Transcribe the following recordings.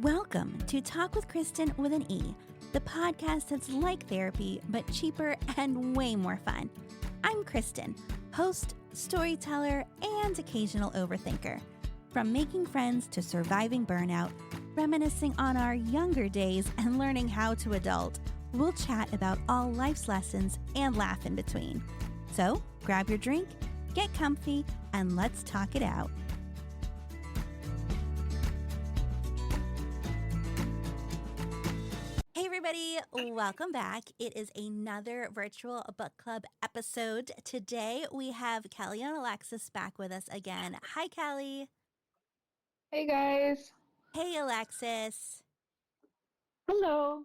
Welcome to Talk with Kristen with an E, the podcast that's like therapy, but cheaper and way more fun. I'm Kristen, host, storyteller, and occasional overthinker. From making friends to surviving burnout, reminiscing on our younger days, and learning how to adult, we'll chat about all life's lessons and laugh in between. So grab your drink, get comfy, and let's talk it out. Hey everybody, welcome back. It is another virtual book club episode. Today we have Kelly and Alexis back with us again. Hi Kelly. Hey guys. Hey Alexis. Hello.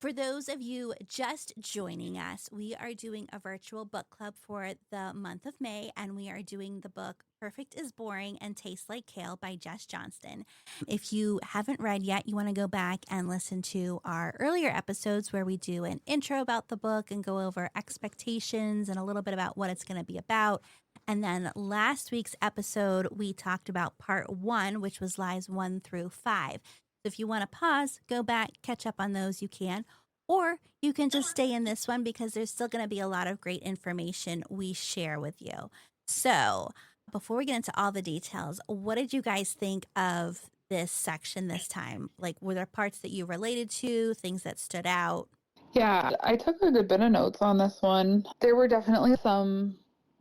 For those of you just joining us, we are doing a virtual book club for the month of May, and we are doing the book Perfect is Boring and Tastes Like Kale by Jess Johnston. If you haven't read yet, you want to go back and listen to our earlier episodes where we do an intro about the book and go over expectations and a little bit about what it's going to be about. And then last week's episode, we talked about part 1, which was lies 1 through 5. So if you want to pause, go back, catch up on those, you can. Or you can just stay in this one because there's still going to be a lot of great information we share with you. So before we get into all the details, what did you guys think of this section this time? Like, were there parts that you related to, things that stood out? Yeah, I took a good bit of notes on this one. There were definitely some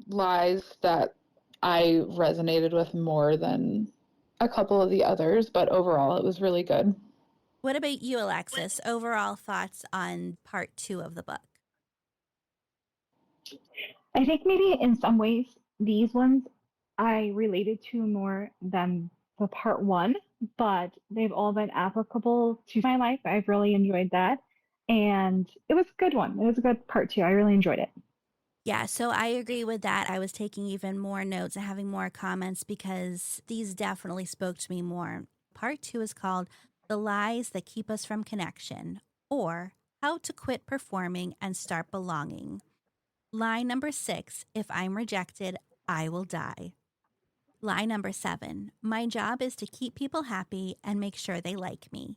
lies that I resonated with more than a couple of the others, but overall it was really good. What about you, Alexis? Overall thoughts on part 2 of the book? I think maybe in some ways these ones I related to more than the part 1, but they've all been applicable to my life. I've really enjoyed that. And it was a good one. It was a good part 2. I really enjoyed it. Yeah, so I agree with that. I was taking even more notes and having more comments because these definitely spoke to me more. Part 2 is called The Lies That Keep Us from Connection, or How to Quit Performing and Start Belonging. Lie number 6, if I'm rejected, I will die. Lie number 7, my job is to keep people happy and make sure they like me.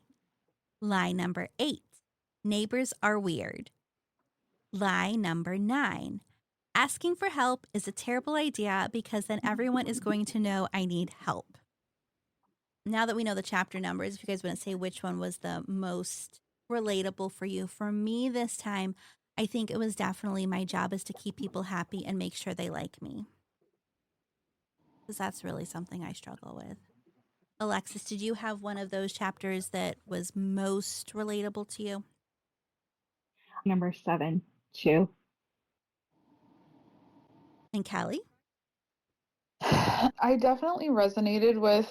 Lie number 8, neighbors are weird. Lie number 9, asking for help is a terrible idea because then everyone is going to know I need help. Now that we know the chapter numbers, if you guys want to say which one was the most relatable for you, for me this time, I think it was definitely my job is to keep people happy and make sure they like me. Because that's really something I struggle with. Alexis, did you have one of those chapters that was most relatable to you? Number 7, too. And Kelly? I definitely resonated with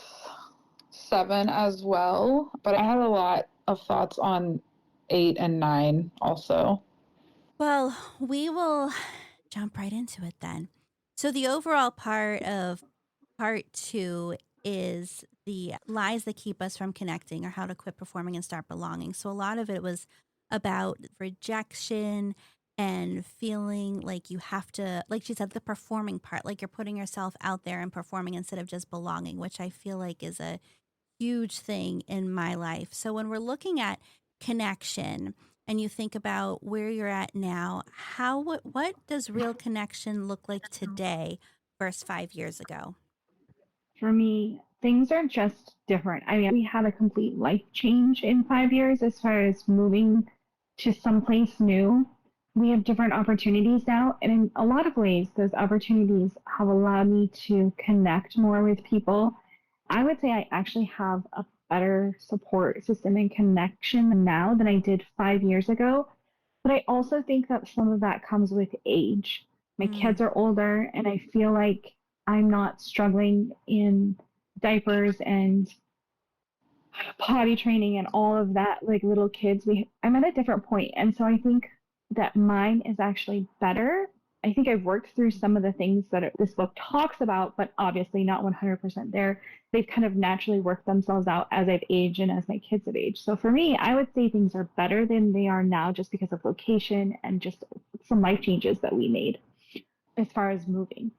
7 as well, but I had a lot of thoughts on 8 and 9 also. Well, we will jump right into it then. So the overall part of part 2 is the lies that keep us from connecting, or how to quit performing and start belonging. So a lot of it was about rejection and feeling like you have to, like she said, the performing part, like you're putting yourself out there and performing instead of just belonging, which I feel like is a huge thing in my life. So when we're looking at connection and you think about where you're at now, what does real connection look like today versus 5 years ago? For me, things are just different. I mean, we had a complete life change in 5 years as far as moving to someplace new. We have different opportunities now, and in a lot of ways, those opportunities have allowed me to connect more with people. I would say I actually have a better support system and connection now than I did 5 years ago. But I also think that some of that comes with age. My kids are older, and I feel like I'm not struggling in diapers and potty training and all of that like little kids. I'm at a different point, and so I think that mine is actually better. I think I've worked through some of the things that this book talks about, but obviously not 100% there. They've kind of naturally worked themselves out as I've aged and as my kids have aged. So for me, I would say things are better than they are now just because of location and just some life changes that we made as far as moving.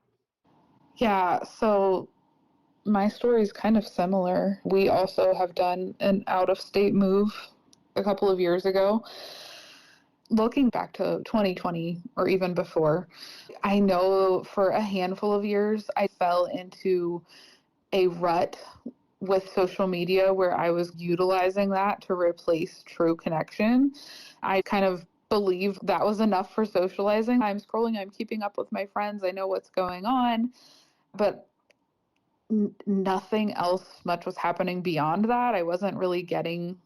Yeah, so My story is kind of similar. We also have done an out-of-state move a couple of years ago. Looking back to 2020 or even before, I know for a handful of years I fell into a rut with social media where I was utilizing that to replace true connection. I kind of believed that was enough for socializing. I'm scrolling, I'm keeping up with my friends, I know what's going on, but nothing else much was happening beyond that. I wasn't really getting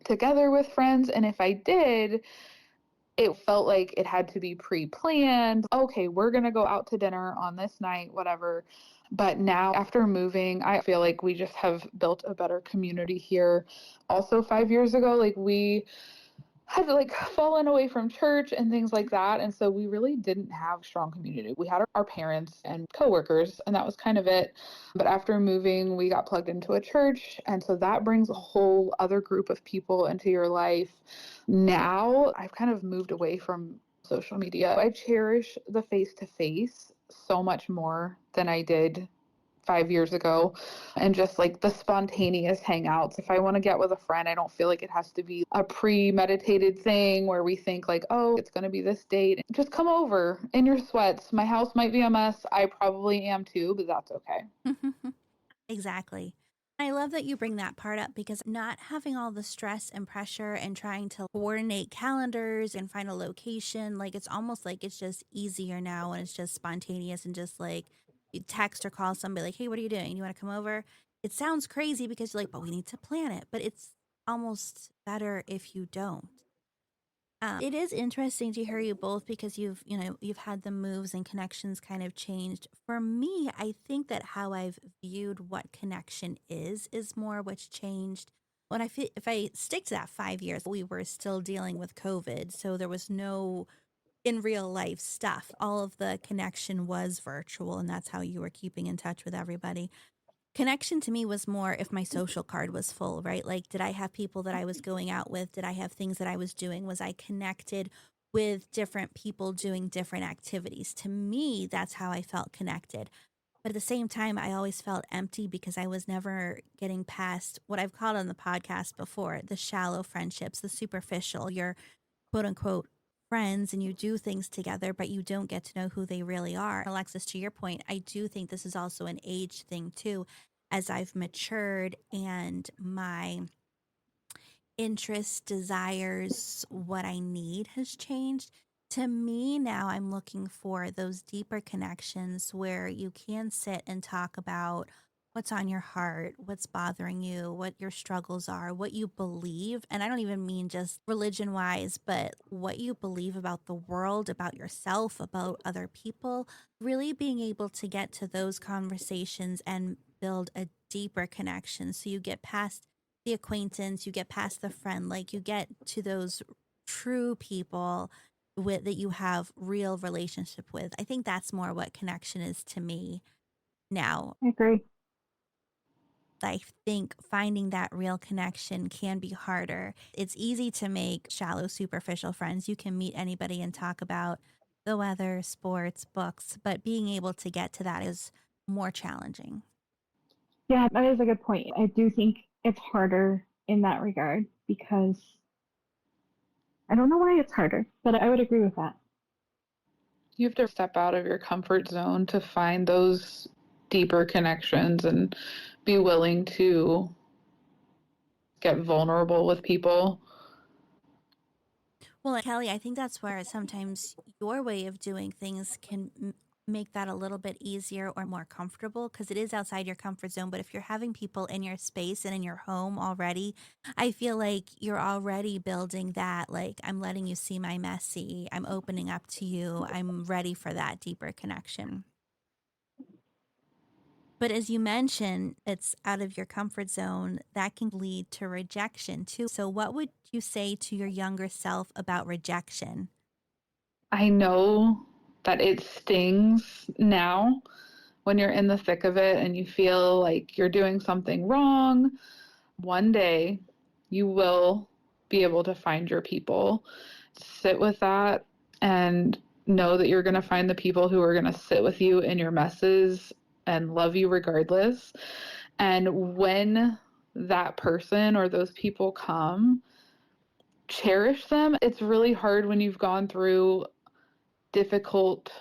together with friends. And if I did, it felt like it had to be pre-planned. Okay, we're going to go out to dinner on this night, whatever. But now after moving, I feel like we just have built a better community here. Also, 5 years ago, like we had like fallen away from church and things like that. And so we really didn't have strong community. We had our parents and coworkers, and that was kind of it. But after moving, we got plugged into a church. And so that brings a whole other group of people into your life. Now I've kind of moved away from social media. I cherish the face to face so much more than I did 5 years ago, and just like the spontaneous hangouts. If I want to get with a friend, I don't feel like it has to be a premeditated thing where we think like, oh, it's going to be this date. Just come over in your sweats. My house might be a mess. I probably am too, but that's okay. Exactly. I love that you bring that part up because not having all the stress and pressure and trying to coordinate calendars and find a location, like it's almost like it's just easier now and it's just spontaneous and just like you text or call somebody like, hey, what are you doing? You want to come over? It sounds crazy because you're like, but we need to plan it. But it's almost better if you don't. It is interesting to hear you both because you've had the moves and connections kind of changed. For me, I think that how I've viewed what connection is more what's changed. When I feel if I stick to that 5 years, we were still dealing with COVID, so there was no in real life stuff. All of the connection was virtual, and that's how you were keeping in touch with everybody. Connection to me was more if my social card was full, right? Like, did I have people that I was going out with? Did I have things that I was doing? Was I connected with different people doing different activities? To me, that's how I felt connected. But at the same time, I always felt empty because I was never getting past what I've called on the podcast before the shallow friendships, the superficial. You're quote unquote friends and you do things together, but you don't get to know who they really are. Alexis, to your point, I do think this is also an age thing too. As I've matured and my interests, desires, what I need has changed. To me, now I'm looking for those deeper connections where you can sit and talk about what's on your heart, what's bothering you, what your struggles are, what you believe. And I don't even mean just religion wise, but what you believe about the world, about yourself, about other people. Really being able to get to those conversations and build a deeper connection so you get past the acquaintance, you get past the friend, like you get to those true people with that you have real relationship with. I think that's more what connection is to me now. I agree. I think finding that real connection can be harder. It's easy to make shallow, superficial friends. You can meet anybody and talk about the weather, sports, books, but being able to get to that is more challenging. Yeah, that is a good point. I do think it's harder in that regard because I don't know why it's harder, but I would agree with that. You have to step out of your comfort zone to find those deeper connections and be willing to get vulnerable with people. Well, Kelly, I think that's where sometimes your way of doing things can make that a little bit easier or more comfortable because it is outside your comfort zone. But if you're having people in your space and in your home already, I feel like you're already building that. Like, I'm letting you see my messy, I'm opening up to you, I'm ready for that deeper connection. But as you mentioned, it's out of your comfort zone. That can lead to rejection too. So, what would you say to your younger self about rejection? I know that it stings now when you're in the thick of it and you feel like you're doing something wrong. One day you will be able to find your people. Sit with that and know that you're going to find the people who are going to sit with you in your messes and love you regardless. And when that person or those people come, cherish them. It's really hard when you've gone through difficult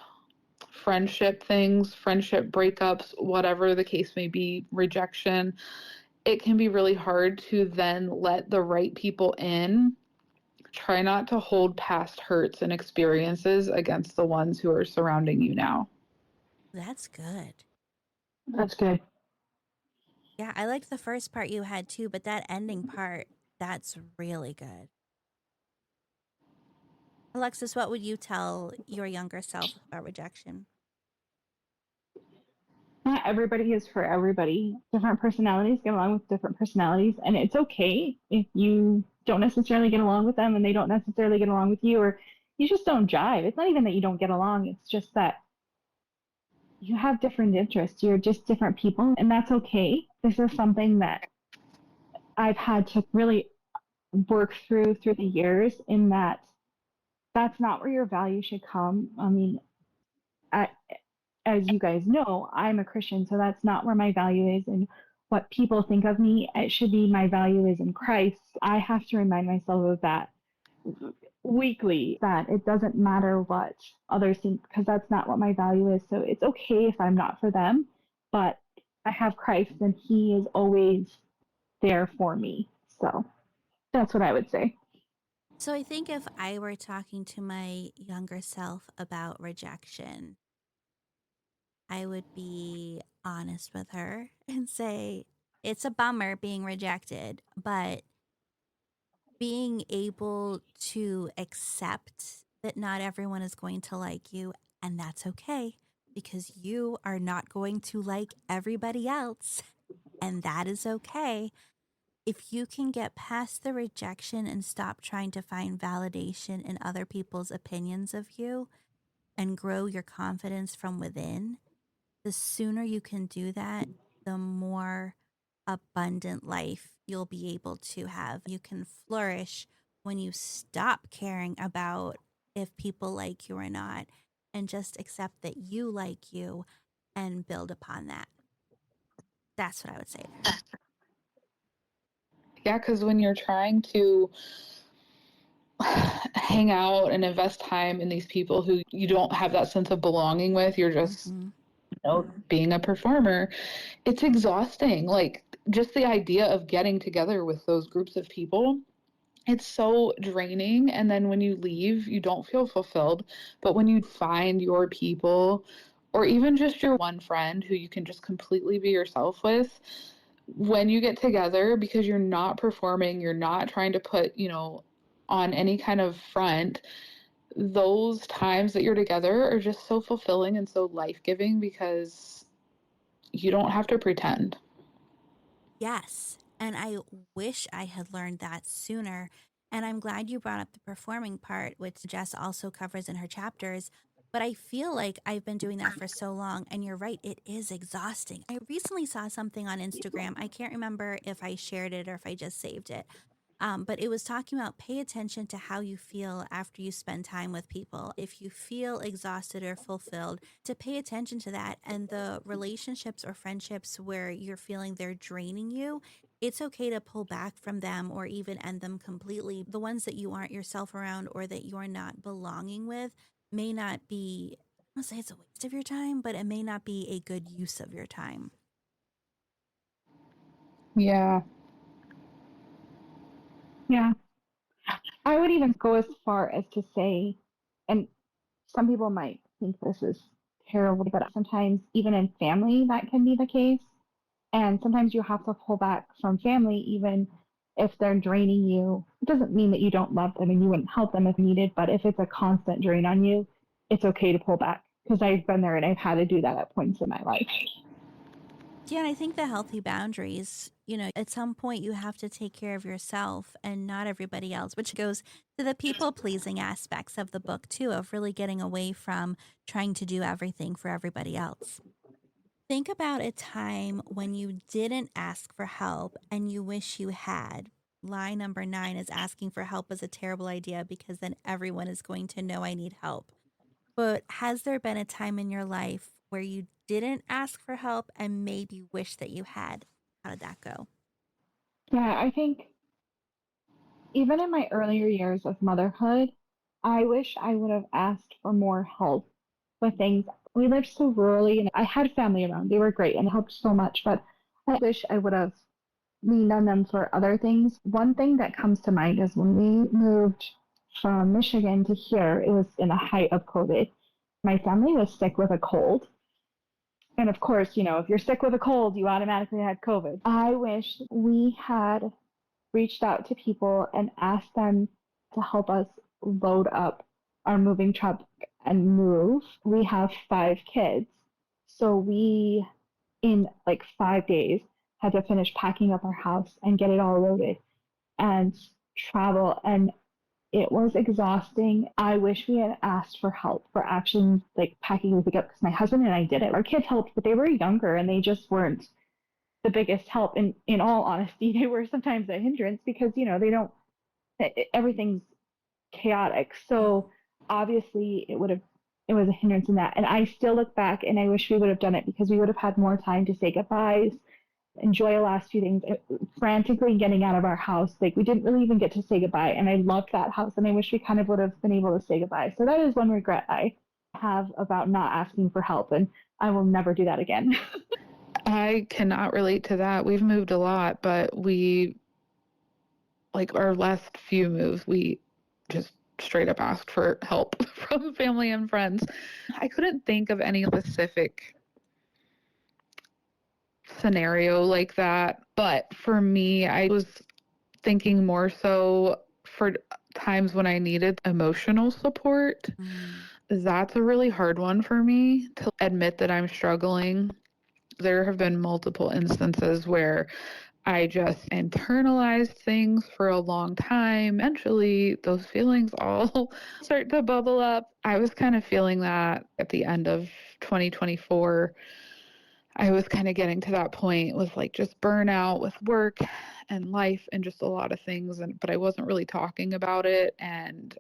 friendship things, friendship breakups, whatever the case may be, rejection. It can be really hard to then let the right people in. Try not to hold past hurts and experiences against the ones who are surrounding you now. That's good. That's good. Yeah, I liked the first part you had too, but that ending part, that's really good. Alexis, what would you tell your younger self about rejection? Not everybody is for everybody. Different personalities get along with different personalities, and it's okay if you don't necessarily get along with them and they don't necessarily get along with you, or you just don't jive. It's not even that you don't get along, it's just that you have different interests. You're just different people, and that's okay. This is something that I've had to really work through the years, in that that's not where your value should come. I mean, I, as you guys know, I'm a Christian, so that's not where my value is and what people think of me. It should be my value is in Christ. I have to remind myself of that weekly, that it doesn't matter what others think, because that's not what my value is. So it's okay if I'm not for them, but I have Christ and He is always there for me. So that's what I would say. So I think if I were talking to my younger self about rejection, I would be honest with her and say, it's a bummer being rejected, but being able to accept that not everyone is going to like you, and that's okay because you are not going to like everybody else, and that is okay. If you can get past the rejection and stop trying to find validation in other people's opinions of you and grow your confidence from within, the sooner you can do that, the more abundant life you'll be able to have. You can flourish when you stop caring about if people like you or not and just accept that you like you and build upon that. That's what I would say there. Yeah, because when you're trying to hang out and invest time in these people who you don't have that sense of belonging with, you're just, Mm-hmm. being a performer, it's exhausting. Like, just the idea of getting together with those groups of people, it's so draining. And then when you leave, you don't feel fulfilled. But when you find your people, or even just your one friend who you can just completely be yourself with, when you get together, because you're not performing, you're not trying to put, on any kind of front, those times that you're together are just so fulfilling and so life-giving because you don't have to pretend. Yes. And I wish I had learned that sooner. And I'm glad you brought up the performing part, which Jess also covers in her chapters. But I feel like I've been doing that for so long. And you're right, it is exhausting. I recently saw something on Instagram. I can't remember if I shared it or if I just saved it. But it was talking about pay attention to how you feel after you spend time with people. If you feel exhausted or fulfilled, to pay attention to that. And the relationships or friendships where you're feeling they're draining you, it's okay to pull back from them or even end them completely. The ones that you aren't yourself around or that you're not belonging with may not be, I'm gonna say it's a waste of your time, but it may not be a good use of your time. Yeah. Yeah. I would even go as far as to say, and some people might think this is terrible, but sometimes even in family, that can be the case. And sometimes you have to pull back from family, even if they're draining you. It doesn't mean that you don't love them and you wouldn't help them if needed, but if it's a constant drain on you, it's okay to pull back, because I've been there and I've had to do that at points in my life. Yeah, and I think the healthy boundaries, at some point you have to take care of yourself and not everybody else, which goes to the people pleasing aspects of the book, too, of really getting away from trying to do everything for everybody else. Think about a time when you didn't ask for help and you wish you had. Lie number 9 is asking for help is a terrible idea because then everyone is going to know I need help. But has there been a time in your life where you didn't ask for help and maybe wish that you had? How did that go? Yeah, I think even in my earlier years of motherhood, I wish I would have asked for more help with things. We lived so rurally and I had family around. They were great and helped so much, but I wish I would have leaned on them for other things. One thing that comes to mind is when we moved from Michigan to here, it was in the height of COVID. My family was sick with a cold. And of course, if you're sick with a cold, you automatically had COVID. I wish we had reached out to people and asked them to help us load up our moving truck and move. We have 5 kids. So we, in like 5 days, had to finish packing up our house and get it all loaded and travel. And it was exhausting. I wish we had asked for help for actually like packing everything up because my husband and I did it. Our kids helped, but they were younger and they just weren't the biggest help. And in all honesty, they were sometimes a hindrance because, they don't, everything's chaotic. So obviously it was a hindrance in that. And I still look back and I wish we would have done it because we would have had more time to say goodbyes, enjoy the last few things, frantically getting out of our house. Like we didn't really even get to say goodbye. And I loved that house and I wish we kind of would have been able to say goodbye. So that is one regret I have about not asking for help. And I will never do that again. I cannot relate to that. We've moved a lot, but like our last few moves, we just straight up asked for help from family and friends. I couldn't think of any specific scenario like that, but for me, I was thinking more so for times when I needed emotional support. That's a really hard one for me to admit that I'm struggling. There have been multiple instances where I just internalized things for a long time. Eventually, those feelings all start to bubble up. I was kind of feeling that at the end of 2024. I was kind of getting to that point with like just burnout with work and life and just a lot of things. But I wasn't really talking about it. And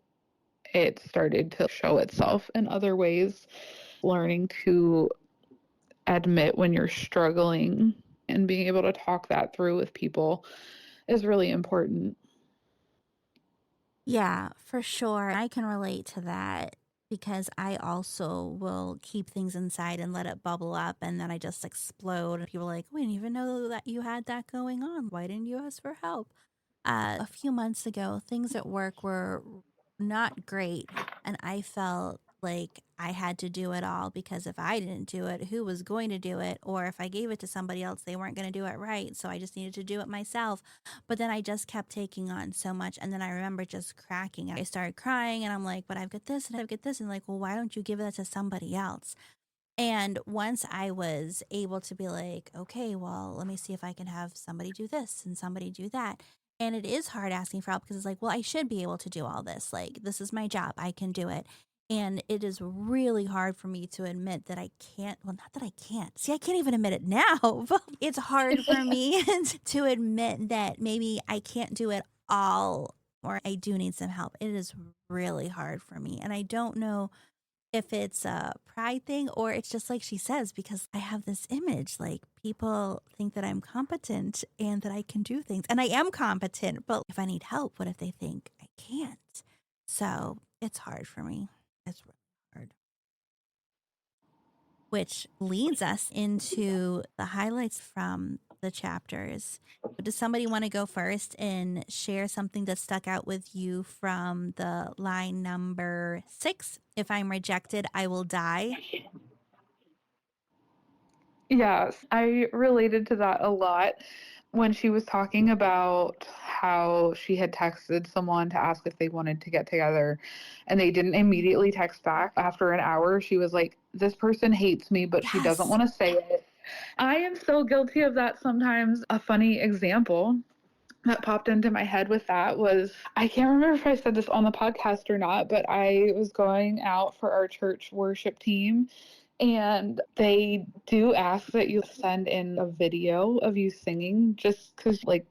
it started to show itself in other ways. Learning to admit when you're struggling and being able to talk that through with people is really important. Yeah, for sure. I can relate to that because I also will keep things inside and let it bubble up and then I just explode. And people are like, we didn't even know that you had that going on. Why didn't you ask for help? A few months ago, things at work were not great. And I felt like I had to do it all because if I didn't do it, who was going to do it? Or if I gave it to somebody else, they weren't going to do it right. So I just needed to do it myself. But then I just kept taking on so much. And then I remember just cracking. I started crying and I'm like, but I've got this and I've got this. And like, well, why don't you give that to somebody else? And once I was able to be like, okay, well, let me see if I can have somebody do this and somebody do that. And it is hard asking for help because it's like, well, I should be able to do all this. Like, this is my job. I can do it. And it is really hard for me to admit that I can't. Well, not that I can't. See, I can't even admit it now. But it's hard for me to admit that maybe I can't do it all or I do need some help. It is really hard for me. And I don't know if it's a pride thing or it's just like she says, because I have this image like people think that I'm competent and that I can do things. And I am competent, but if I need help, what if they think I can't? So it's hard for me. It's really hard. Which leads us into the highlights from the chapters. Does somebody want to go first and share something that stuck out with you from the line number 6? If I'm rejected, I will die. Yes, I related to that a lot when she was talking about how she had texted someone to ask if they wanted to get together and they didn't immediately text back. After an hour, she was like, this person hates me, but she doesn't Yes. want to say it. I am so guilty of that sometimes. A funny example that popped into my head with that was, I can't remember if I said this on the podcast or not, but I was going out for our church worship team and they do ask that you send in a video of you singing just because like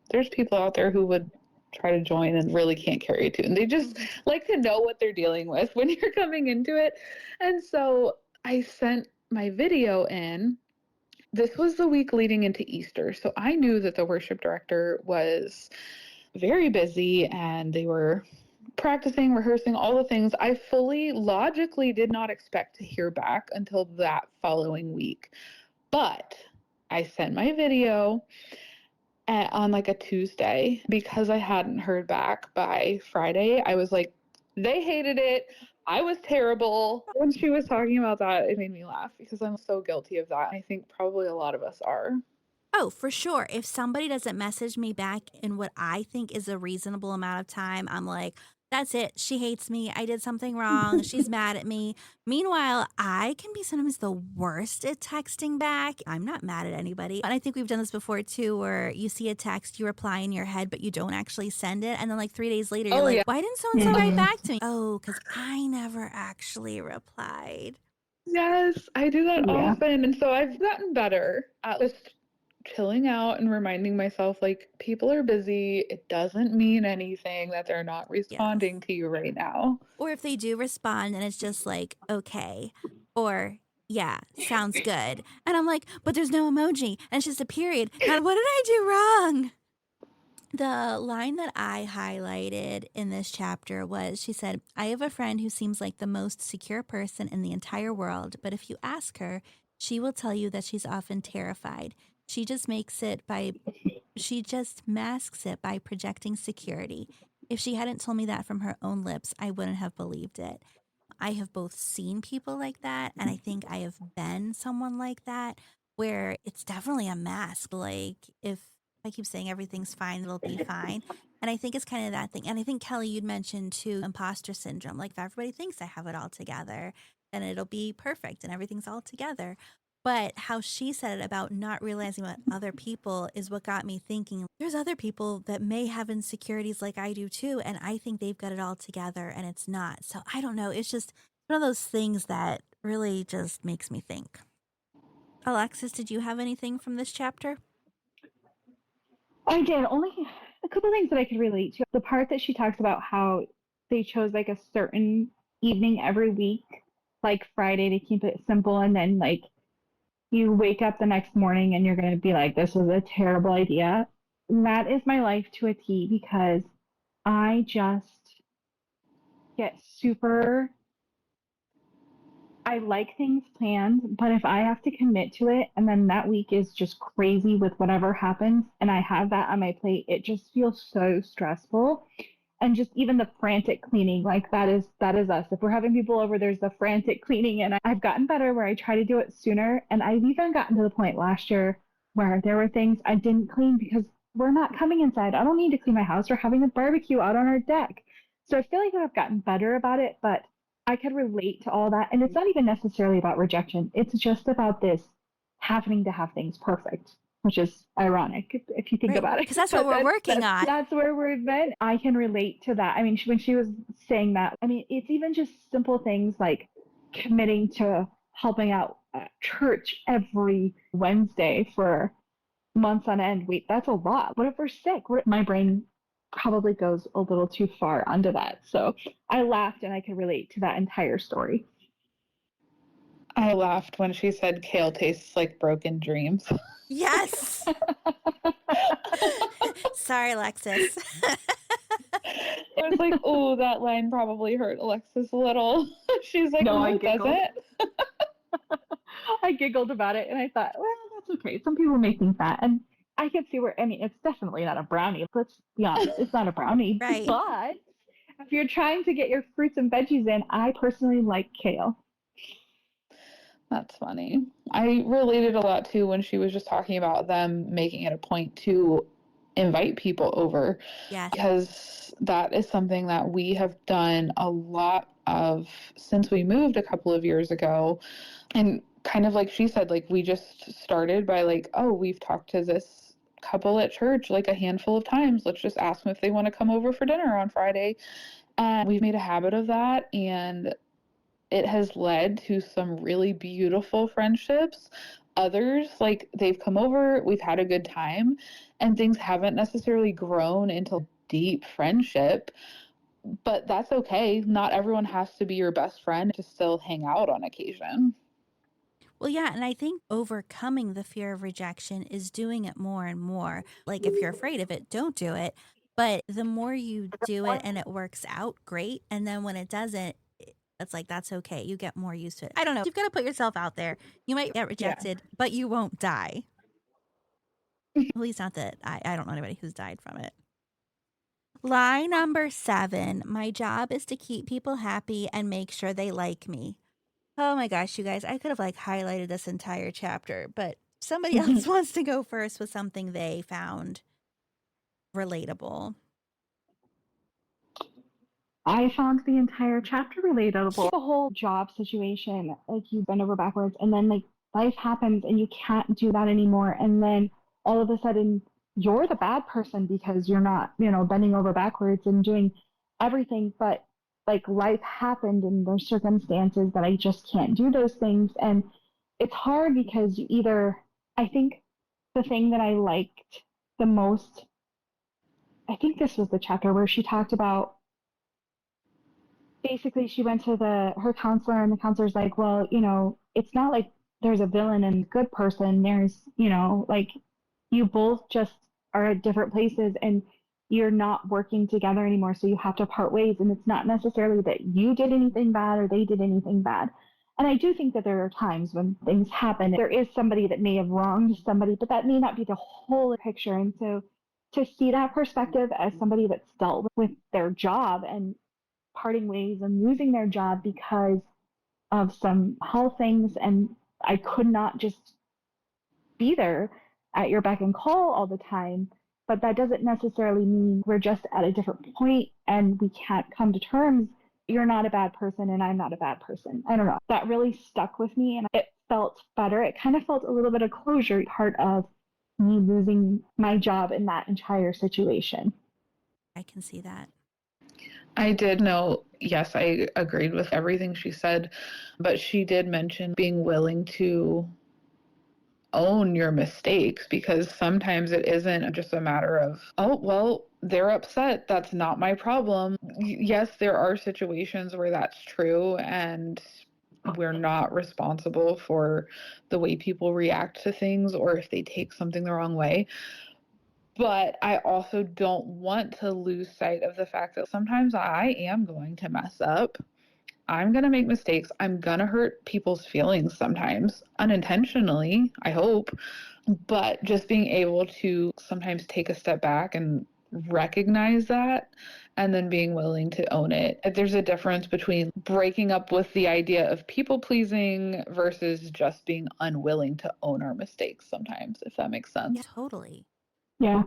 there's people out there who would try to join and really can't carry a tune. They just like to know what they're dealing with when you're coming into it. And so I sent my video in. This was the week leading into Easter. So I knew that the worship director was very busy and they were practicing, rehearsing, all the things. I fully logically did not expect to hear back until that following week. But I sent my video on like a Tuesday because I hadn't heard back by Friday. I was like, they hated it. I was terrible. When she was talking about that, it made me laugh because I'm so guilty of that. I think probably a lot of us are. Oh, for sure. If somebody doesn't message me back in what I think is a reasonable amount of time, I'm like, that's it. She hates me. I did something wrong. She's mad at me. Meanwhile, I can be sometimes the worst at texting back. I'm not mad at anybody. And I think we've done this before too, where you see a text, you reply in your head, but you don't actually send it. And then like 3 days later, you're Oh, like, yeah. why didn't so-and-so write back to me? Oh, because I never actually replied. Yes, I do that Yeah. often. And so I've gotten better at just chilling out and reminding myself, like, people are busy. It doesn't mean anything that they're not responding to you right now. Or if they do respond and it's just like, okay, or yeah, sounds good. And I'm like, but there's no emoji and it's just a period. God, what did I do wrong? The line that I highlighted in this chapter was, she said, I have a friend who seems like the most secure person in the entire world, but if you ask her, she will tell you that she's often terrified. She just masks it by projecting security. If she hadn't told me that from her own lips, I wouldn't have believed it. I have both seen people like that, and I think I have been someone like that, where it's definitely a mask. Like, if I keep saying everything's fine, it'll be fine. And I think it's kind of that thing. And I think, Kelly, you'd mentioned too, imposter syndrome. Like, if everybody thinks I have it all together, then it'll be perfect and everything's all together. But how she said it about not realizing what other people is what got me thinking. There's other people that may have insecurities like I do too, and I think they've got it all together and it's not. So I don't know. It's just one of those things that really just makes me think. Alexis, did you have anything from this chapter? I did. Only a couple things that I could relate to. The part that she talks about how they chose like a certain evening every week, like Friday, to keep it simple, and then like you wake up the next morning and you're going to be like, this was a terrible idea. That is my life to a T, because I just get super, I like things planned, but if I have to commit to it and then that week is just crazy with whatever happens and I have that on my plate, it just feels so stressful. And just even the frantic cleaning, like that is us. If we're having people over, there's the frantic cleaning, and I've gotten better where I try to do it sooner. And I've even gotten to the point last year where there were things I didn't clean because we're not coming inside. I don't need to clean my house. We're having a barbecue out on our deck. So I feel like I've gotten better about it, but I could relate to all that. And it's not even necessarily about rejection. It's just about this happening to have things perfect, which is ironic if you think about it. Because that's what we're working on. That's where we've been. I can relate to that. I mean, when she was saying that, I mean, it's even just simple things like committing to helping out at church every Wednesday for months on end. Wait, that's a lot. What if we're sick? My brain probably goes a little too far onto that. So I laughed and I could relate to that entire story. I laughed when she said kale tastes like broken dreams. Yes. Sorry, Alexis. I was like, oh, that line probably hurt Alexis a little. She's like, no, it doesn't. I giggled about it and I thought, well, that's okay. Some people may think that. And I can see where, I mean, it's definitely not a brownie. Let's be honest, it's not a brownie. Right. But if you're trying to get your fruits and veggies in, I personally like kale. That's funny. I related a lot too when she was just talking about them making it a point to invite people over. Yes. Because that is something that we have done a lot of since we moved a couple of years ago. And kind of like she said, like we just started by like, oh, we've talked to this couple at church like a handful of times. Let's just ask them if they want to come over for dinner on Friday. And we've made a habit of that. And it has led to some really beautiful friendships. Others, like they've come over, we've had a good time, and things haven't necessarily grown into deep friendship, but that's okay. Not everyone has to be your best friend to still hang out on occasion. Well, yeah, and I think overcoming the fear of rejection is doing it more and more. Like, if you're afraid of it, don't do it. But the more you do it and it works out, great. And then when it doesn't, it's like, that's okay. You get more used to it. I don't know. You've got to put yourself out there. You might get Yeah. rejected, but you won't die. At least not that I don't know anybody who's died from it. Lie number 7. My job is to keep people happy and make sure they like me. Oh my gosh, you guys, I could have like highlighted this entire chapter, but somebody else wants to go first with something they found relatable. I found the entire chapter relatable. The whole job situation, like you bend over backwards, and then like life happens and you can't do that anymore. And then all of a sudden you're the bad person because you're not, bending over backwards and doing everything. But like life happened and there's circumstances that I just can't do those things. And it's hard because I think the thing that I liked the most, I think this was the chapter where she talked about basically she went to her counselor and the counselor's like, well, it's not like there's a villain and good person. There's, like you both just are at different places and you're not working together anymore. So you have to part ways. And it's not necessarily that you did anything bad or they did anything bad. And I do think that there are times when things happen. There is somebody that may have wronged somebody, but that may not be the whole picture. And so to see that perspective as somebody that's dealt with their job and parting ways and losing their job because of some health things, and I could not just be there at your beck and call all the time. But that doesn't necessarily mean we're just at a different point and we can't come to terms. You're not a bad person and I'm not a bad person. I don't know. That really stuck with me and it felt better. It kind of felt a little bit of closure, part of me losing my job in that entire situation. I can see that. I did know, yes, I agreed with everything she said, but she did mention being willing to own your mistakes because sometimes it isn't just a matter of, oh, well, they're upset. That's not my problem. Yes, there are situations where that's true, and we're not responsible for the way people react to things or if they take something the wrong way. But I also don't want to lose sight of the fact that sometimes I am going to mess up. I'm going to make mistakes. I'm going to hurt people's feelings sometimes, unintentionally, I hope. But just being able to sometimes take a step back and recognize that and then being willing to own it. There's a difference between breaking up with the idea of people pleasing versus just being unwilling to own our mistakes sometimes, if that makes sense. Yeah, totally. Yeah.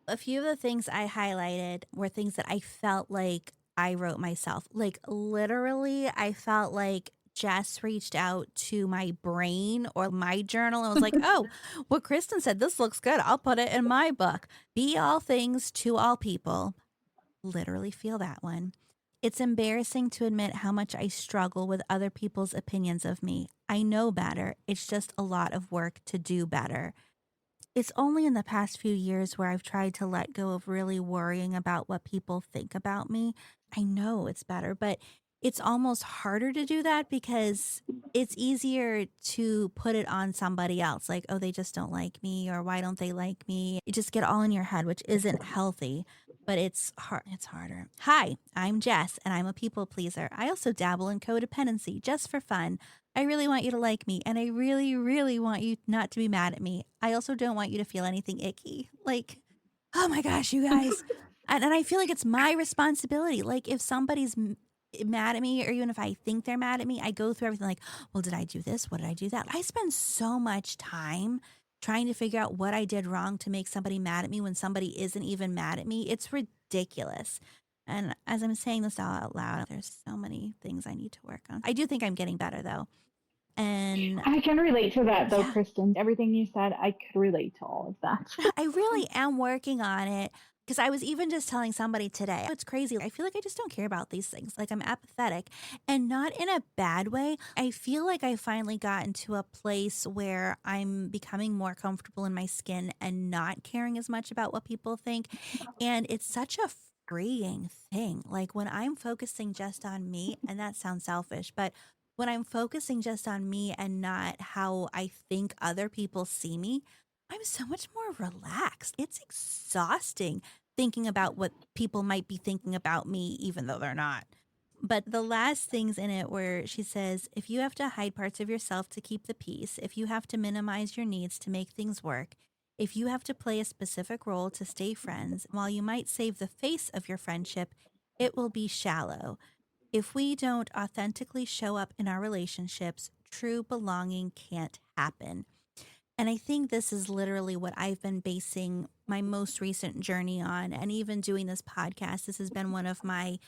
A few of the things I highlighted were things that I felt like I wrote myself. Like, literally, I felt like Jess reached out to my brain or my journal and was like, oh, what Kristen said, this looks good. I'll put it in my book. Be all things to all people. Literally feel that one. It's embarrassing to admit how much I struggle with other people's opinions of me. I know better. It's just a lot of work to do better. It's only in the past few years where I've tried to let go of really worrying about what people think about me. I know it's better, but it's almost harder to do that because it's easier to put it on somebody else. Like, oh, they just don't like me, or why don't they like me? You just get all in your head, which isn't healthy, but it's hard. It's harder. Hi, I'm Jess, and I'm a people pleaser. I also dabble in codependency just for fun. I really want you to like me, and I really, really want you not to be mad at me. I also don't want you to feel anything icky. Like, oh my gosh, you guys. And I feel like it's my responsibility. Like, if somebody's mad at me, or even if I think they're mad at me, I go through everything like, well, did I do this? What did I do that? I spend so much time trying to figure out what I did wrong to make somebody mad at me when somebody isn't even mad at me. It's ridiculous. And as I'm saying this all out loud, there's so many things I need to work on. I do think I'm getting better, though. And I can relate to that though, yeah. Kristen. Everything you said, I could relate to all of that. I really am working on it because I was even just telling somebody today, it's crazy. I feel like I just don't care about these things. Like, I'm apathetic, and not in a bad way. I feel like I finally gotten to a place where I'm becoming more comfortable in my skin and not caring as much about what people think. And it's such a freeing thing. Like, when I'm focusing just on me, and that sounds selfish, but when I'm focusing just on me and not how I think other people see me, I'm so much more relaxed. It's exhausting thinking about what people might be thinking about me, even though they're not. But the last things in it where she says, if you have to hide parts of yourself to keep the peace, if you have to minimize your needs to make things work, if you have to play a specific role to stay friends, while you might save the face of your friendship, it will be shallow. If we don't authentically show up in our relationships, true belonging can't happen. And I think this is literally what I've been basing my most recent journey on. And even doing this podcast, this has been one of my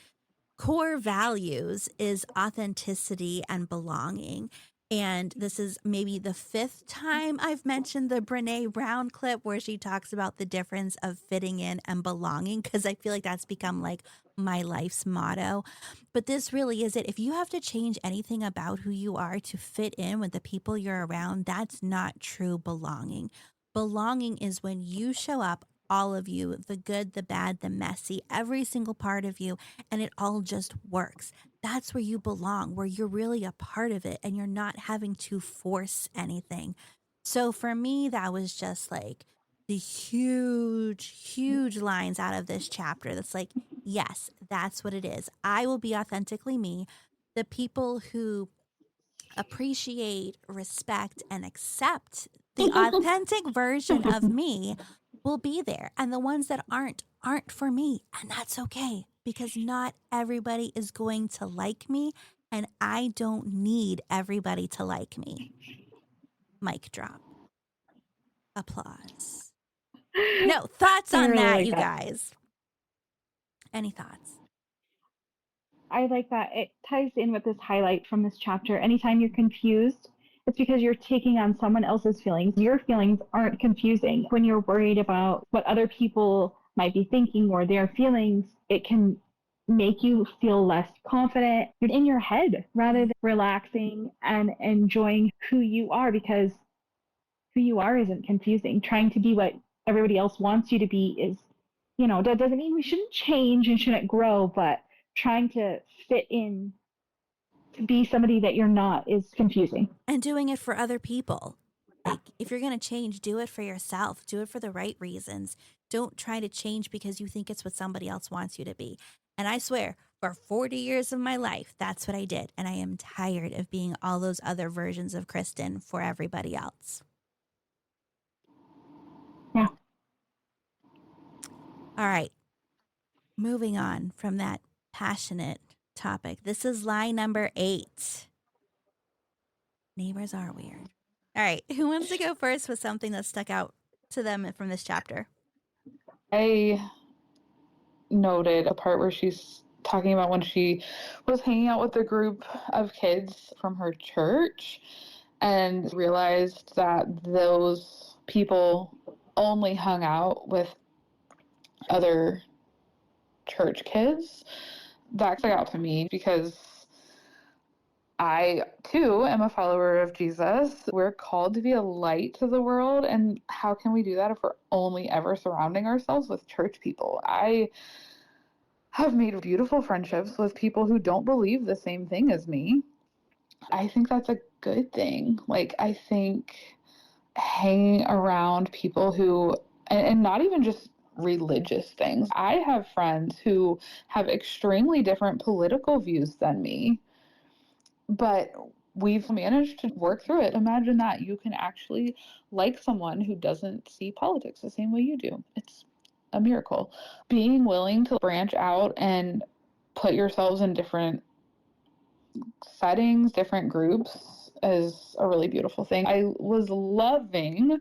core values is authenticity and belonging. And this is maybe the fifth time I've mentioned the Brene Brown clip where she talks about the difference of fitting in and belonging, because I feel like that's become like my life's motto. But this really is it. If you have to change anything about who you are to fit in with the people you're around, that's not true belonging. Belonging is when you show up, all of you, the good, the bad, the messy, every single part of you, and it all just works. That's where you belong, where you're really a part of it and you're not having to force anything. So for me, that was just like the huge, huge lines out of this chapter. That's like, yes, that's what it is. I will be authentically me. The people who appreciate, respect, and accept the authentic version of me will be there. And the ones that aren't for me. And that's okay, because not everybody is going to like me. And I don't need everybody to like me. Mic drop. Applause. No, thoughts I on really that, like you that. guys? Any thoughts? I like that. It ties in with this highlight from this chapter. Anytime you're confused, it's because you're taking on someone else's feelings. Your feelings aren't confusing. When you're worried about what other people might be thinking or their feelings, it can make you feel less confident. You're in your head rather than relaxing and enjoying who you are, because who you are isn't confusing. Trying to be what everybody else wants you to be is, that doesn't mean we shouldn't change and shouldn't grow, but trying to fit in to be somebody that you're not is confusing. And doing it for other people. Like, if you're going to change, do it for yourself. Do it for the right reasons. Don't try to change because you think it's what somebody else wants you to be. And I swear, for 40 years of my life, that's what I did. And I am tired of being all those other versions of Kristen for everybody else. Yeah. All right. Moving on from that passionate topic. This is line number 8. Neighbors are weird. All right. Who wants to go first with something that stuck out to them from this chapter? I noted a part where she's talking about when she was hanging out with a group of kids from her church and realized that those people only hung out with other church kids. That stuck out to me because I, too, am a follower of Jesus. We're called to be a light to the world. And how can we do that if we're only ever surrounding ourselves with church people? I have made beautiful friendships with people who don't believe the same thing as me. I think that's a good thing. Like, I think hanging around people who, and not even just religious things. I have friends who have extremely different political views than me, but we've managed to work through it. Imagine that you can actually like someone who doesn't see politics the same way you do. It's a miracle. Being willing to branch out and put yourselves in different settings, different groups is a really beautiful thing. I was loving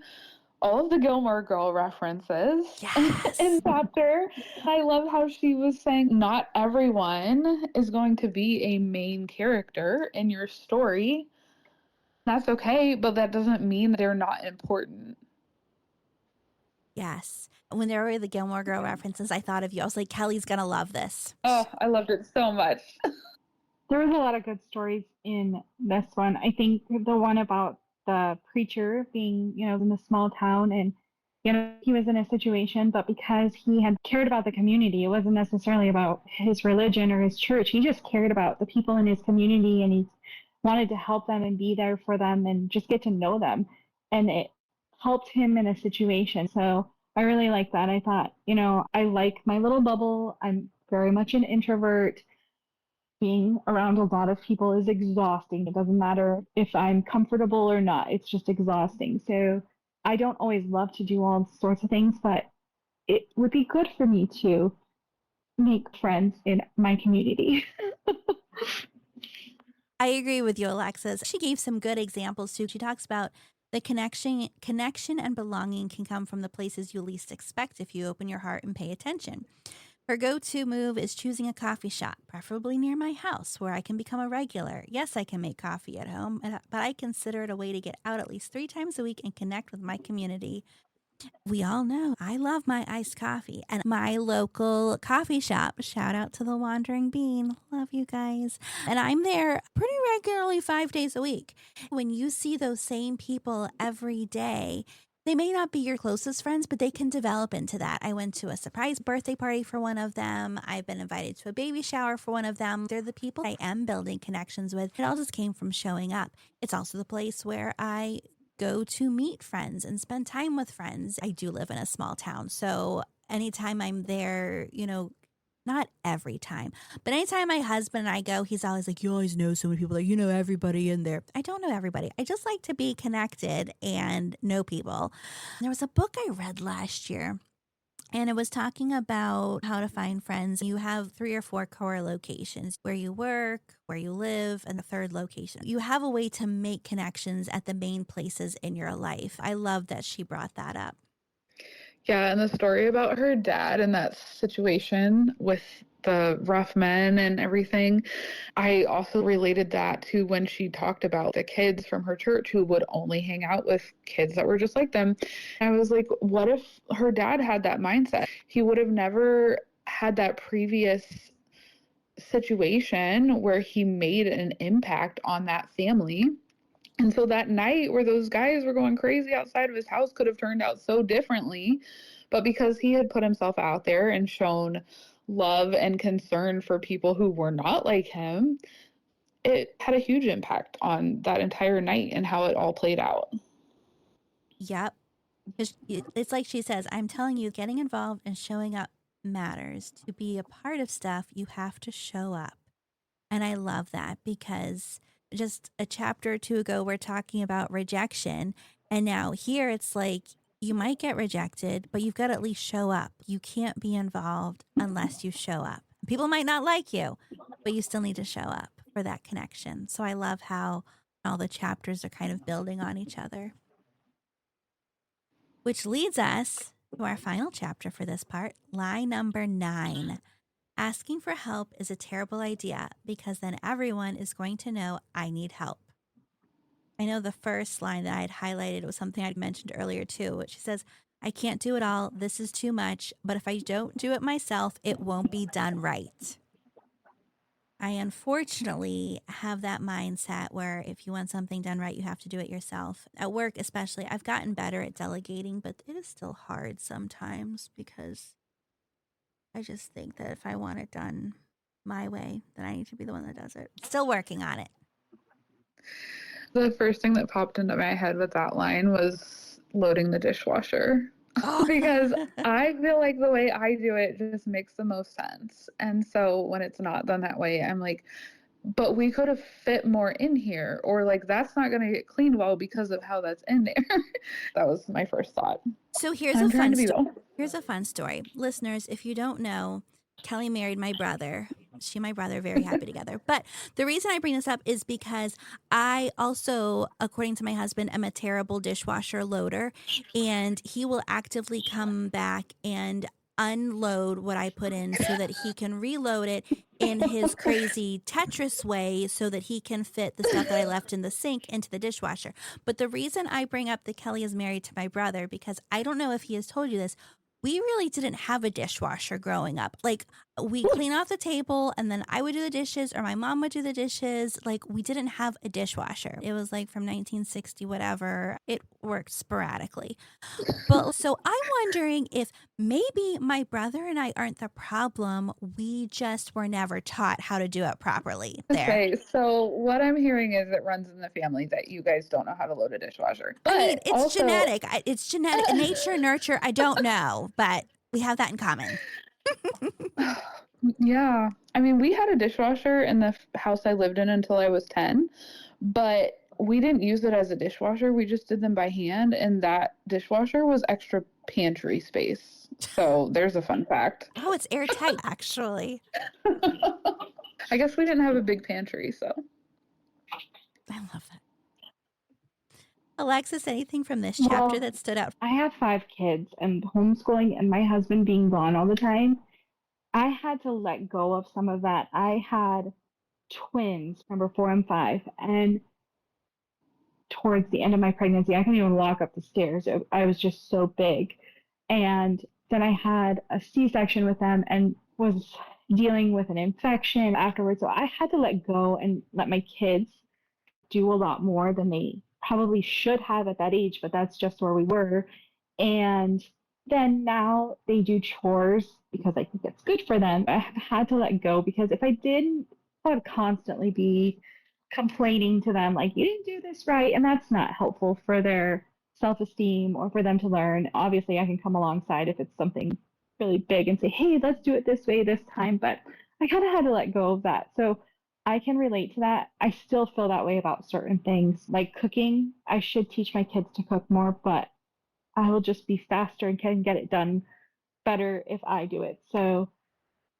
all of the Gilmore Girl references Yes. in chapter. I love how she was saying not everyone is going to be a main character in your story. That's okay, but that doesn't mean they're not important. Yes. When there were the Gilmore Girl references, I thought of you. I was like, Kelly's going to love this. Oh, I loved it so much. There was a lot of good stories in this one. I think the one about the preacher being, in a small town and, he was in a situation, but because he had cared about the community, it wasn't necessarily about his religion or his church. He just cared about the people in his community, and he wanted to help them and be there for them and just get to know them. And it helped him in a situation. So I really like that. I thought, I like my little bubble. I'm very much an introvert. Being around a lot of people is exhausting. It doesn't matter if I'm comfortable or not, it's just exhausting. So I don't always love to do all sorts of things, but it would be good for me to make friends in my community. I agree with you, Alexis. She gave some good examples too. She talks about the connection and belonging can come from the places you least expect if you open your heart and pay attention. Her go-to move is choosing a coffee shop, preferably near my house, where I can become a regular. Yes, I can make coffee at home, but I consider it a way to get out at least 3 times a week and connect with my community. We all know I love my iced coffee and my local coffee shop. Shout out to the Wandering Bean. Love you guys. And I'm there pretty regularly 5 days a week. When you see those same people every day, they may not be your closest friends, but they can develop into that. I went to a surprise birthday party for one of them. I've been invited to a baby shower for one of them. They're the people I am building connections with. It all just came from showing up. It's also the place where I go to meet friends and spend time with friends. I do live in a small town, so anytime I'm there, not every time, but anytime my husband and I go, he's always like, you always know so many people, like, you know everybody in there. I don't know everybody. I just like to be connected and know people. There was a book I read last year, and it was talking about how to find friends. You have 3 or 4 core locations: where you work, where you live, and the third location. You have a way to make connections at the main places in your life. I love that she brought that up. Yeah, and the story about her dad and that situation with the rough men and everything, I also related that to when she talked about the kids from her church who would only hang out with kids that were just like them. I was like, what if her dad had that mindset? He would have never had that previous situation where he made an impact on that family. And so that night where those guys were going crazy outside of his house could have turned out so differently. But because he had put himself out there and shown love and concern for people who were not like him, it had a huge impact on that entire night and how it all played out. Yep. It's like she says, I'm telling you, getting involved and showing up matters. To be a part of stuff, you have to show up. And I love that, because just a chapter or 2 ago, we're talking about rejection. And now here it's like, you might get rejected, but you've got to at least show up. You can't be involved unless you show up. People might not like you, but you still need to show up for that connection. So I love how all the chapters are kind of building on each other. Which leads us to our final chapter for this part, lie number 9. Asking for help is a terrible idea, because then everyone is going to know I need help. I know the first line that I had highlighted was something I'd mentioned earlier too, which she says, I can't do it all. This is too much. But if I don't do it myself, it won't be done right. I unfortunately have that mindset where if you want something done right, you have to do it yourself. At work especially, I've gotten better at delegating, but it is still hard sometimes, because I just think that if I want it done my way, then I need to be the one that does it. Still working on it. The first thing that popped into my head with that line was loading the dishwasher. Because I feel like the way I do it just makes the most sense. And so when it's not done that way, I'm like, but we could have fit more in here, or like, that's not going to get cleaned well because of how that's in there. That was my first thought. So here's a fun story. Listeners, if you don't know, Kelly married my brother. She and my brother are very happy together. But the reason I bring this up is because I also, according to my husband, am a terrible dishwasher loader. And he will actively come back and unload what I put in so that he can reload it in his crazy Tetris way so that he can fit the stuff that I left in the sink into the dishwasher. But the reason I bring up that Kelly is married to my brother, because I don't know if he has told you this, we really didn't have a dishwasher growing up. Like, we clean off the table and then I would do the dishes or my mom would do the dishes. Like, we didn't have a dishwasher. It was like from 1960, whatever. It worked sporadically. But so I'm wondering if maybe my brother and I aren't the problem. We just were never taught how to do it properly. There. Okay, so what I'm hearing is it runs in the family that you guys don't know how to load a dishwasher. I mean, But it's also, genetic. It's genetic. Nature, nurture. I don't know, but we have that in common. yeah, I mean, we had a dishwasher in the house I lived in until I was 10, but we didn't use it as a dishwasher. We just did them by hand, and that dishwasher was extra pantry space. So there's a fun fact. Oh, it's airtight, actually. I guess we didn't have a big pantry, so. I love that. Alexis, anything from this chapter Well, that stood out? I have 5 kids, and homeschooling and my husband being gone all the time, I had to let go of some of that. I had twins, number 4 and 5, and towards the end of my pregnancy, I couldn't even walk up the stairs. I was just so big. And then I had a C-section with them and was dealing with an infection afterwards. So I had to let go and let my kids do a lot more than they probably should have at that age, but that's just where we were. And then now they do chores because I think it's good for them. I have had to let go because if I didn't, I would constantly be complaining to them like, you didn't do this right. And that's not helpful for their self-esteem or for them to learn. Obviously, I can come alongside if it's something really big and say, hey, let's do it this way this time. But I kind of had to let go of that. So I can relate to that. I still feel that way about certain things like cooking. I should teach my kids to cook more, but I will just be faster and can get it done better if I do it. So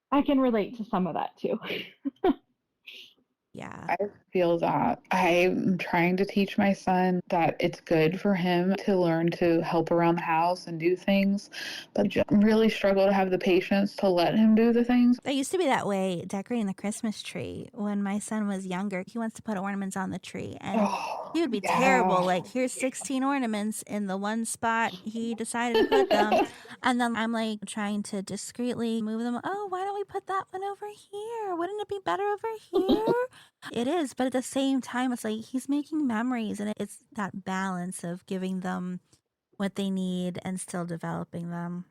I can relate to some of that too. Yeah. I feel that. I'm trying to teach my son that it's good for him to learn to help around the house and do things, but just really struggle to have the patience to let him do the things. I used to be that way decorating the Christmas tree. When my son was younger, he wants to put ornaments on the tree and he would be terrible. Yeah. Like, here's 16 ornaments in the one spot he decided to put them. And then I'm like trying to discreetly move them. Oh, why don't we put that one over here? Wouldn't it be better over here? It is, but at the same time, it's like he's making memories, and it's that balance of giving them what they need and still developing them.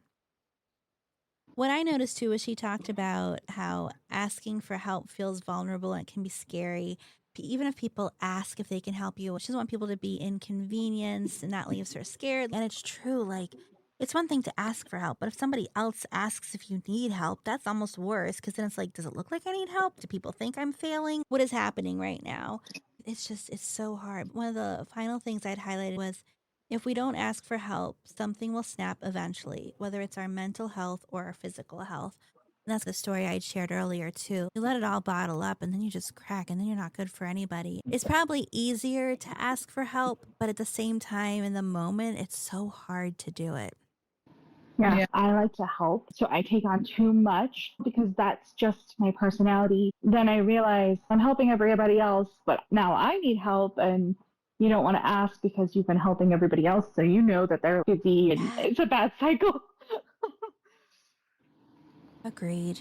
What I noticed too is she talked about how asking for help feels vulnerable and it can be scary. Even if people ask if they can help you, she doesn't want people to be inconvenienced, and that leaves her scared. And it's true, like, it's one thing to ask for help, but if somebody else asks if you need help, that's almost worse because then it's like, does it look like I need help? Do people think I'm failing? What is happening right now? It's so hard. One of the final things I'd highlighted was if we don't ask for help, something will snap eventually, whether it's our mental health or our physical health. And that's the story I shared earlier, too. You let it all bottle up and then you just crack and then you're not good for anybody. It's probably easier to ask for help, but at the same time, in the moment, it's so hard to do it. Yeah, I like to help. So I take on too much because that's just my personality. Then I realize I'm helping everybody else, but now I need help. And you don't want to ask because you've been helping everybody else. So you know that they're busy and it's a bad cycle. Agreed.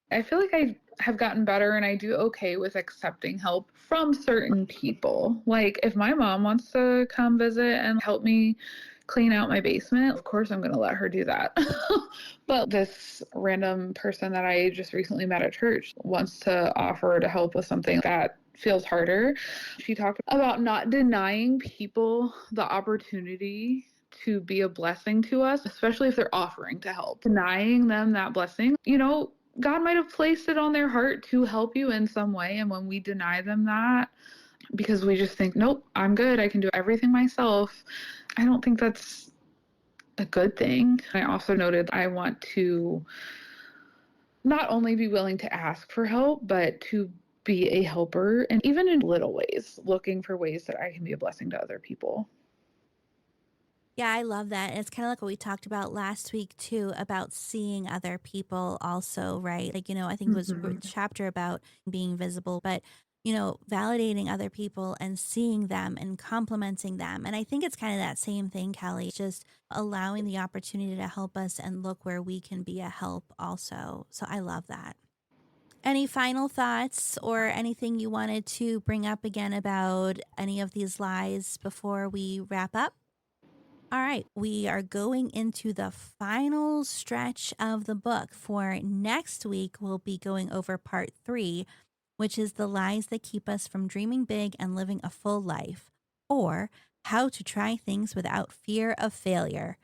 I feel like I have gotten better and I do okay with accepting help from certain people. Like if my mom wants to come visit and help me clean out my basement, of course I'm going to let her do that. But this random person that I just recently met at church wants to offer to help with something that feels harder. She talked about not denying people the opportunity to be a blessing to us, especially if they're offering to help. Denying them that blessing, God might have placed it on their heart to help you in some way. And when we deny them that, because we just think, nope, I'm good, I can do everything myself, I don't think that's a good thing. I also noted I want to not only be willing to ask for help, but to be a helper, and even in little ways, looking for ways that I can be a blessing to other people. Yeah, I love that. And it's kind of like what we talked about last week, too, about seeing other people also, right? Like, I think it was a chapter about being visible, but validating other people and seeing them and complimenting them. And I think it's kind of that same thing, Kelly, just allowing the opportunity to help us and look where we can be a help also. So I love that. Any final thoughts or anything you wanted to bring up again about any of these lies before we wrap up? All right, we are going into the final stretch of the book. For next week, we'll be going over part 3, which is the lies that keep us from dreaming big and living a full life, or how to try things without fear of failure.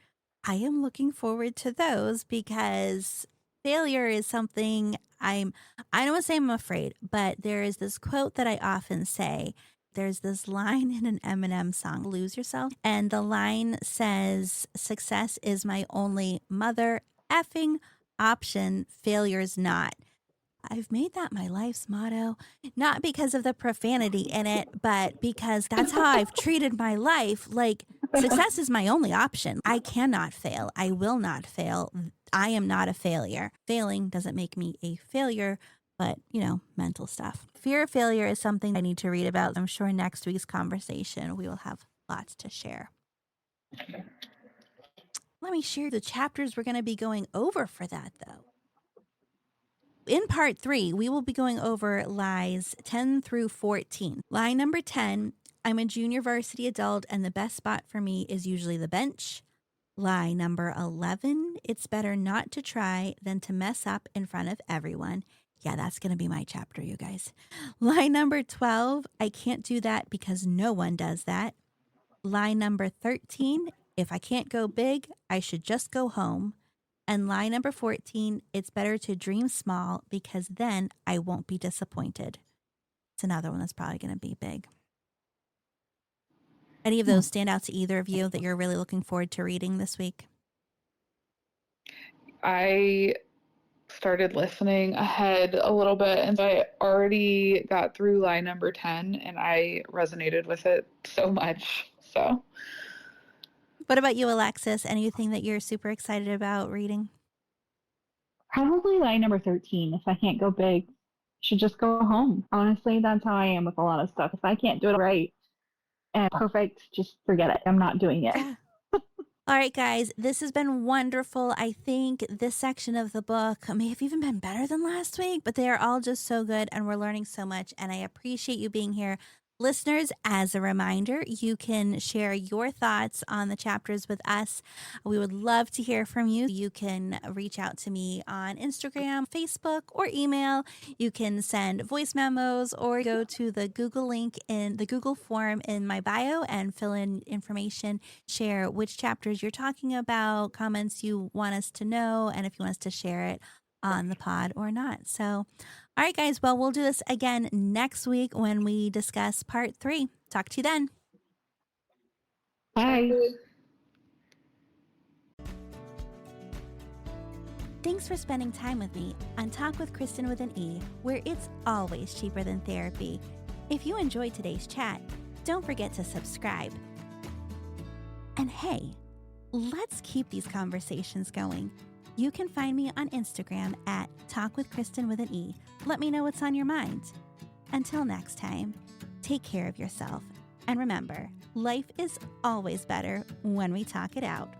I am looking forward to those because failure is something I don't want to say I'm afraid, but there is this quote that I often say. There's this line in an Eminem song, Lose Yourself, and the line says, "Success is my only mother effing option, failure's not." I've made that my life's motto, not because of the profanity in it, but because that's how I've treated my life. Like, success is my only option. I cannot fail. I will not fail. I am not a failure. Failing doesn't make me a failure, but, mental stuff. Fear of failure is something I need to read about. I'm sure next week's conversation we will have lots to share. Let me share the chapters we're going to be going over for that, though. In part 3, we will be going over lies 10 through 14. Lie number 10, I'm a junior varsity adult and the best spot for me is usually the bench. Lie number 11, it's better not to try than to mess up in front of everyone. Yeah, that's going to be my chapter, you guys. Lie number 12, I can't do that because no one does that. Lie number 13, if I can't go big, I should just go home. And lie number 14, it's better to dream small because then I won't be disappointed. It's another one that's probably going to be big. Any of those stand out to either of you that you're really looking forward to reading this week? I started listening ahead a little bit, and I already got through lie number 10, and I resonated with it so much. So, what about you, Alexis? Anything that you're super excited about reading? Probably lie number 13. If I can't go big, should just go home. Honestly, that's how I am with a lot of stuff. If I can't do it right and perfect, just forget it. I'm not doing it. Yeah. All right, guys, this has been wonderful. I think this section of the book may have even been better than last week, but they are all just so good and we're learning so much. And I appreciate you being here. Listeners, as a reminder, you can share your thoughts on the chapters with us. We would love to hear from you. You can reach out to me on Instagram, Facebook, or email. You can send voice memos or go to the Google link in the Google form in my bio and fill in information. Share which chapters you're talking about, comments you want us to know, and if you want us to share it on the pod or not. So, all right, guys. Well, we'll do this again next week when we discuss part 3. Talk to you then. Bye. Thanks for spending time with me on Talk with Kristen with an E, where it's always cheaper than therapy. If you enjoyed today's chat, don't forget to subscribe. And hey, let's keep these conversations going. You can find me on Instagram at Talk with Kristen with an E. Let me know what's on your mind. Until next time, take care of yourself. And remember, life is always better when we talk it out.